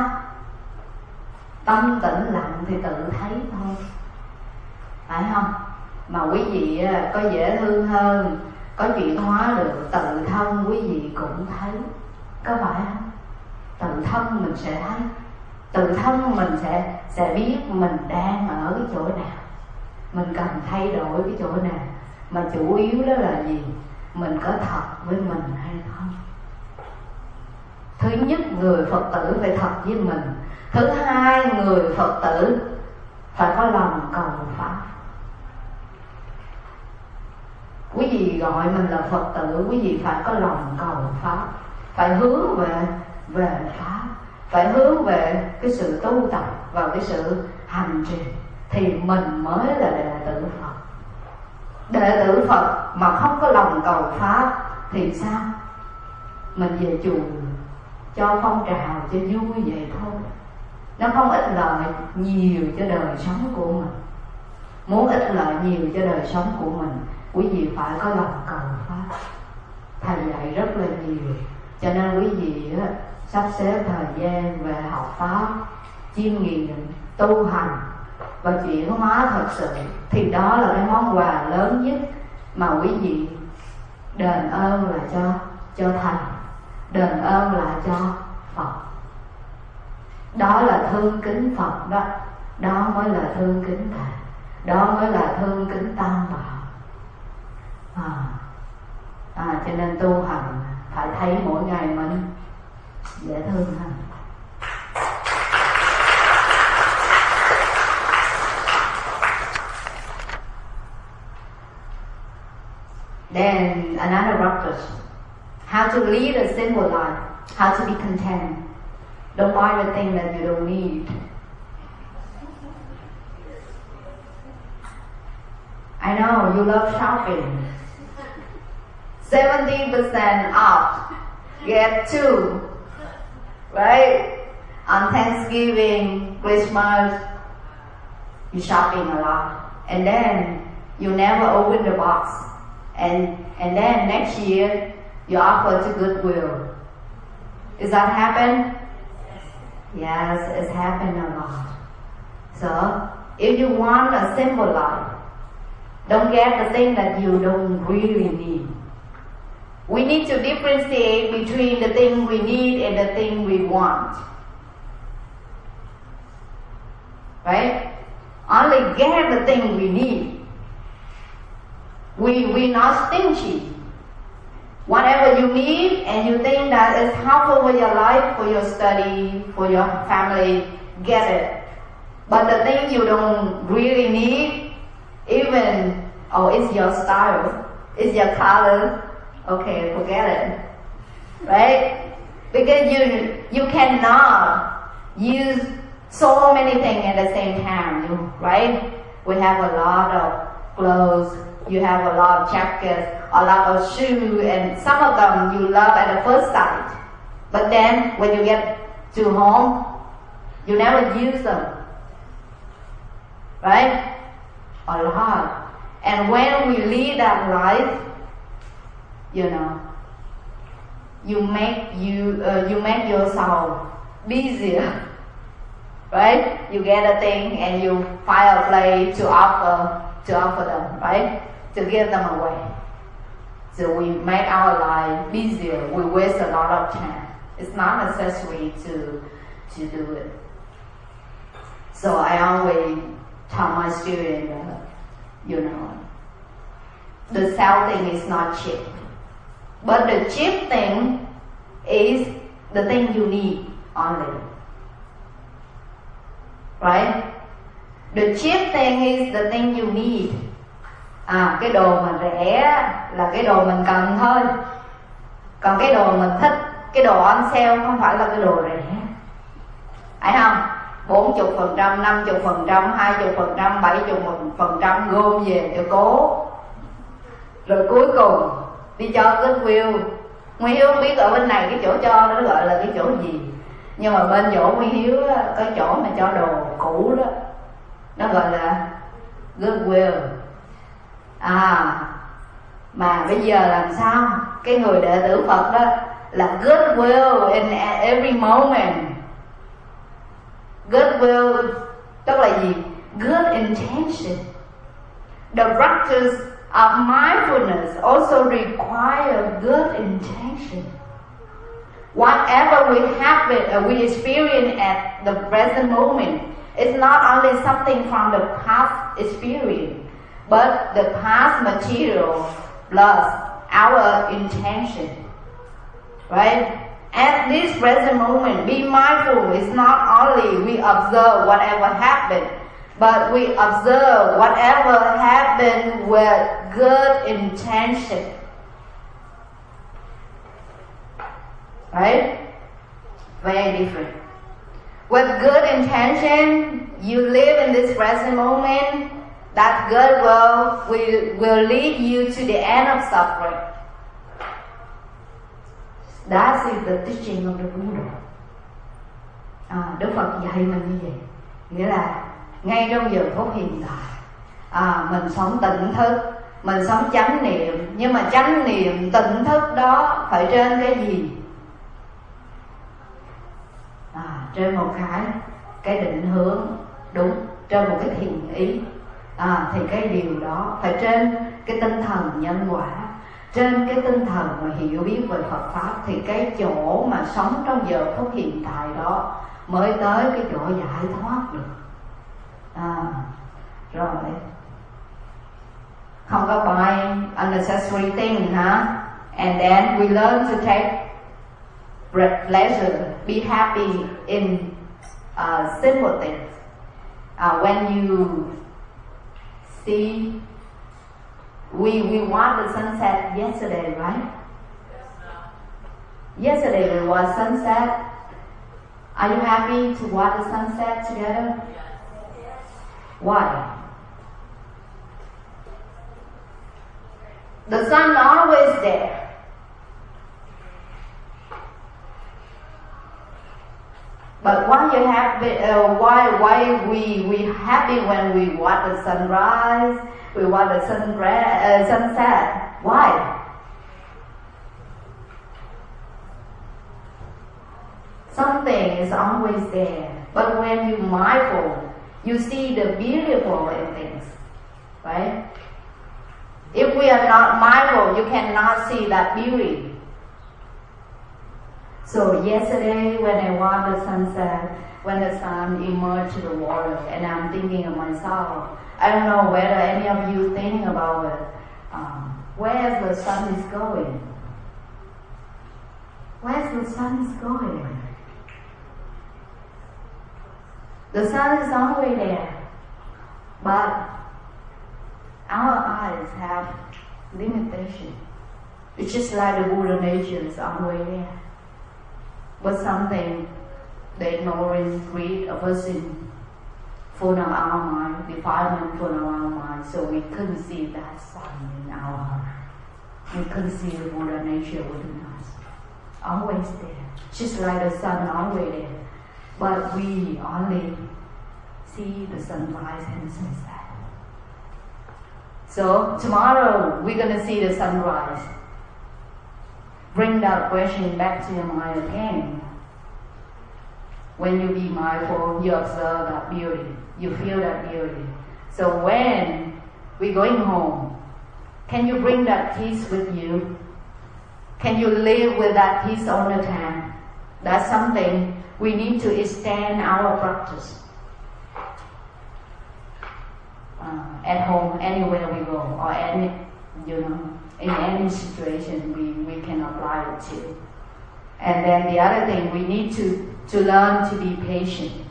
[SPEAKER 1] Tâm tĩnh lặng thì tự thấy thôi, phải không? Mà quý vị có dễ thương hơn, có chuyển hóa được, tự thân quý vị cũng thấy, có phải không? Tự thân mình sẽ thấy, tự thân mình sẽ biết mình đang ở cái chỗ nào, mình cần thay đổi cái chỗ nào. Mà chủ yếu đó là gì? Mình có thật với mình hay không? Thứ nhất, người Phật tử phải thật với mình. Thứ hai, người Phật tử phải có lòng cầu Pháp. Quý vị gọi mình là Phật tử, quý vị phải có lòng cầu Pháp, phải hướng về Pháp, phải hướng về cái sự tu tập, vào cái sự hành trì, thì mình mới là đệ tử Phật. Đệ tử Phật mà không có lòng cầu Pháp thì sao? Mình về chùa cho phong trào, cho vui vậy thôi, nó không ích lợi nhiều cho đời sống của mình. Muốn ích lợi nhiều cho đời sống của mình, quý vị phải có lòng cầu Pháp. Thầy dạy rất là nhiều, cho nên quý vị sắp xếp thời gian về học Pháp, chiêm nghiệm, tu hành và chuyển hóa thật sự, thì đó là cái món quà lớn nhất mà quý vị đền ơn là cho thầy, đền ơn là cho Phật. Đó là thương kính Phật đó, đó mới là thương kính thầy, đó mới là thương kính Tam Bảo. Cho nên tu hành phải thấy mỗi ngày mình dễ thương hơn. Then another practice, how to lead a simple life, how to be content. Don't buy the thing that you don't need. I know you love shopping. 70% off, get two, right? On Thanksgiving, Christmas, you shopping a lot, and then you never open the box, and then next year you offer to Goodwill. Does that happen? Yes, it's happened a lot. So, if you want a simple life, don't get the thing that you don't really need. We need to differentiate between the thing we need and the thing we want. Right? Only get the thing we need. We're not stingy. Whatever you need and you think that is helpful for your life, for your study, for your family, get it. But the thing you don't really need, even, it's your style, it's your color, okay, forget it. Right? Because you cannot use so many things at the same time, right? We have a lot of clothes, you have a lot of jackets, a lot of shoes, and some of them you love at the first sight. But then when you get to home, you never use them. Right? A lot. And when we lead that life, you make yourself busier. Right? You get a thing and you find a place to offer them, right? To give them away. So we make our life busier. We waste a lot of time. It's not necessary to do it. So I always tell my students, the sell thing is not cheap. But the cheap thing is the thing you need only. Right? The cheap thing is the thing you need. Cái đồ mà rẻ là cái đồ mình cần thôi. Còn cái đồ mình thích, cái đồ on sale không phải là cái đồ rẻ. Phải không? 40%, 50%, 20%, 70% gom về cho cố. Rồi cuối cùng đi cho goodwill. Nguyên Hiếu không biết ở bên này cái chỗ cho nó gọi là cái chỗ gì, nhưng mà bên chỗ Nguyên Hiếu á, cái chỗ mà cho đồ cũ đó nó gọi là goodwill. Mà bây giờ làm sao cái người đệ tử Phật đó là goodwill in every moment. Goodwill tức là gì? Good intention. The practice of mindfulness also require good intention. Whatever we experience at the present moment is not only something from the past experience, but the past material plus our intention. Right? At this present moment, be mindful is not only we observe whatever happened, but we observe whatever happened with good intention. Right? Very different. With good intention, you live in this present moment, that good will lead you to the end of suffering. That is the teaching of the Buddha. Đức Phật dạy mình như vậy. Nghĩa là ngay trong giờ phút hiện tại, mình sống tỉnh thức, mình sống chánh niệm. Nhưng mà chánh niệm tỉnh thức đó phải trên cái gì? Trên một cái định hướng đúng, trên một cái thiện ý. Thì cái điều đó phải trên cái tinh thần nhân quả, trên cái tinh thần mà hiểu biết về Phật Pháp, thì cái chỗ mà sống trong giờ phút hiện tại đó mới tới cái chỗ giải thoát được. Rồi không có buy unnecessary thing hả? And then we learn to take pleasure, be happy in simple things. When you see, we watched the sunset yesterday, right? Yesterday we watched sunset. Are you happy to watch the sunset together? Why? The sun always there. But why you happy? Why we happy when we watch the sunrise? We watch the sunset. Why? Something is always there. But when you mindful, you see the beautiful in things, right? If we are not mindful, you cannot see that beauty. So yesterday when I watched the sunset, when the sun emerged to the water, and I'm thinking of myself, I don't know whether any of you thinking about it, where the sun is going. Where the sun is going? The sun is always there, but our eyes have limitation. It's just like the Buddha nature is always there. But something, the ignorance, greed, aversion, full of our mind, defilement full of our mind, so we couldn't see that sun in our heart. We couldn't see the Buddha nature within us. Always there. Just like the sun, always there. But we only see the sunrise and the sunset. So tomorrow we're going to see the sunrise. Bring that question back to your mind again. When you be mindful, you observe that beauty. You feel that beauty. So when we're going home, can you bring that peace with you? Can you live with that peace all the time? That's something we need to extend our practice. At home, anywhere we go, or any, in any situation we can apply it to. And then the other thing, we need to learn to be patient.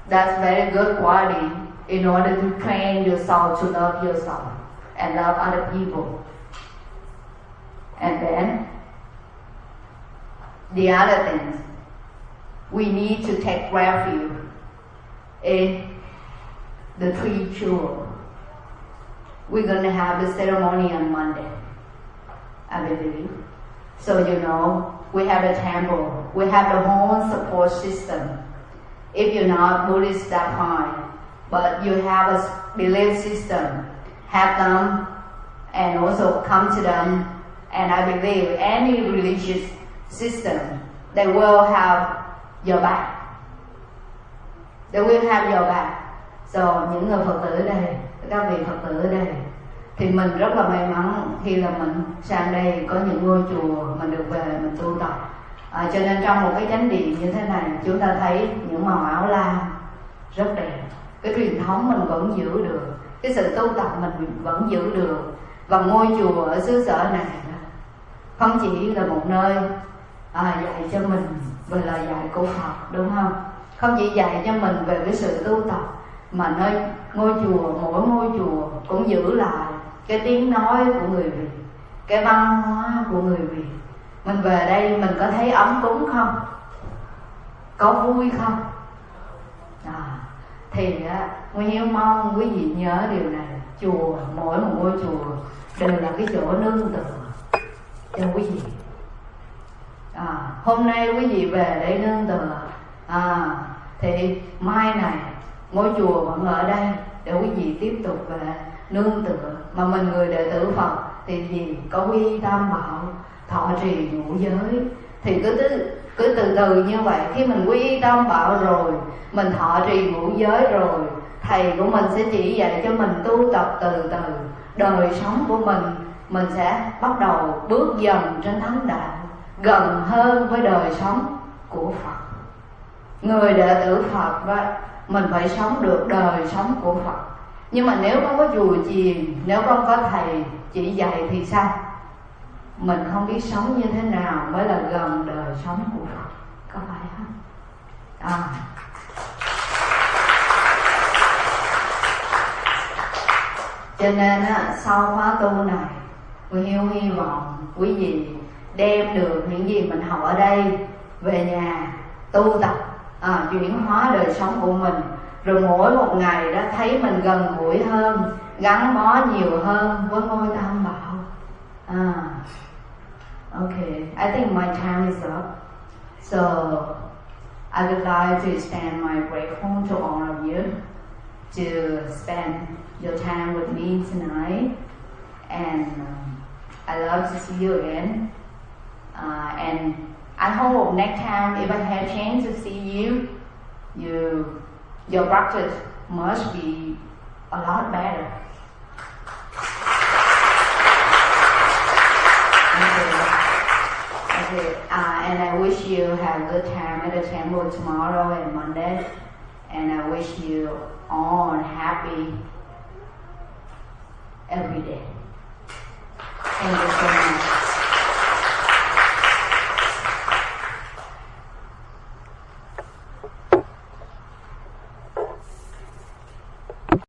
[SPEAKER 1] That's very good quality in order to train yourself to love yourself and love other people. And then the other things, we need to take refuge in the three jewels. We're going to have the ceremony on Monday. I believe. So you know, we have a temple, we have the whole support system. If you're not Buddhist, that's fine, but you have a belief system, have them, and also come to them. And I believe any religious system, they will have your back. They will have your back. So những người Phật tử ở đây, các vị Phật tử ở đây, thì mình rất là may mắn khi là mình sang đây có những ngôi chùa mình được về mình tu tập. Cho nên trong một cái chánh điện như thế này, chúng ta thấy những màu áo lam rất đẹp. Cái truyền thống mình vẫn giữ được, cái sự tu tập mình vẫn giữ được. Và ngôi chùa ở xứ sở này không chỉ là một nơi dạy cho mình về lời dạy của Phật, đúng không? Không chỉ dạy cho mình về cái sự tu tập, mà nơi ngôi chùa, mỗi ngôi chùa cũng giữ lại cái tiếng nói của người Việt, cái văn hóa của người Việt. Mình về đây mình có thấy ấm cúng không? Có vui không? Thì Nguyên Hiếu mong quý vị nhớ điều này. Chùa, mỗi một ngôi chùa đều là cái chỗ nương tựa cho quý vị. Hôm nay quý vị về đây nương tựa, thì mai này ngôi chùa vẫn ở đây để quý vị tiếp tục về nương tựa. Mà mình người đệ tử Phật thì gì? Có quy y tam bảo, thọ trì ngũ giới. Thì cứ từ từ như vậy, khi mình quy y tam bảo rồi, mình thọ trì ngũ giới rồi, thầy của mình sẽ chỉ dạy cho mình tu tập từ từ. Đời sống của mình sẽ bắt đầu bước dần trên thánh đạo, gần hơn với đời sống của Phật. Người đệ tử Phật mình phải sống được đời sống của Phật. Nhưng mà nếu không có chùa chiền, nếu không có thầy chỉ dạy thì sao? Mình không biết sống như thế nào mới là gần đời sống của Phật. Có phải không? Cho nên sau khóa tu này, Nguyên Hiếu hy vọng quý vị đem được những gì mình học ở đây về nhà tu tập, chuyển hóa đời sống của mình. Rồi mỗi một ngày đó thấy mình gần gũi hơn, gắn bó nhiều hơn với ngôi tam bảo. Okay, I think my time is up. So I would like to extend my grateful to all of you to spend your time with me tonight. And I love to see you again. And I hope next time if I have chance to see you, your practice must be a lot better. Okay. And I wish you have a good time at the temple tomorrow and Monday. And I wish you all happy every day. Thank you so much.